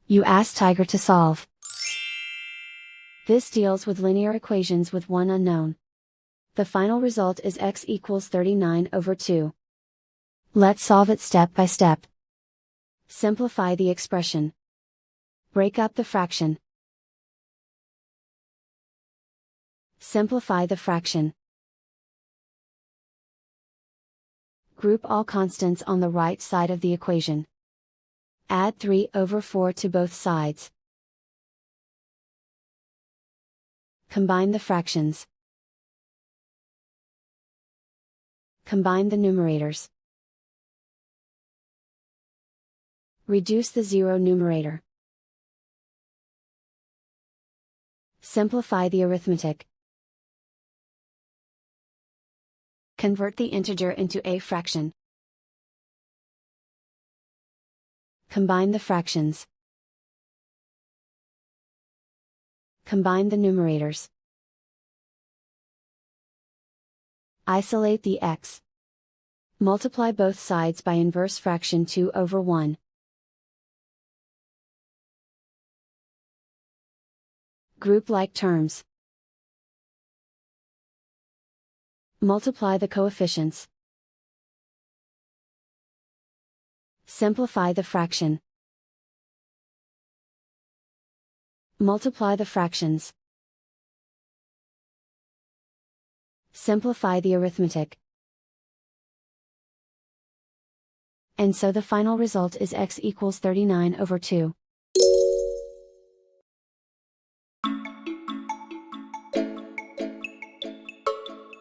You ask Tiger to solve. This deals with linear equations with one unknown. The final result is x equals 39/2. Let's solve it step by step. Simplify the expression. Break up the fraction. Simplify the fraction. Group all constants on the right side of the equation. Add 3/4 to both sides. Combine the fractions. Combine the numerators. Reduce the zero numerator. Simplify the arithmetic. Convert the integer into a fraction. Combine the fractions. Combine the numerators. Isolate the x. Multiply both sides by inverse fraction 2/1. Group like terms. Multiply the coefficients. Simplify the fraction. Multiply the fractions. Simplify the arithmetic. And so the final result is x equals 39/2.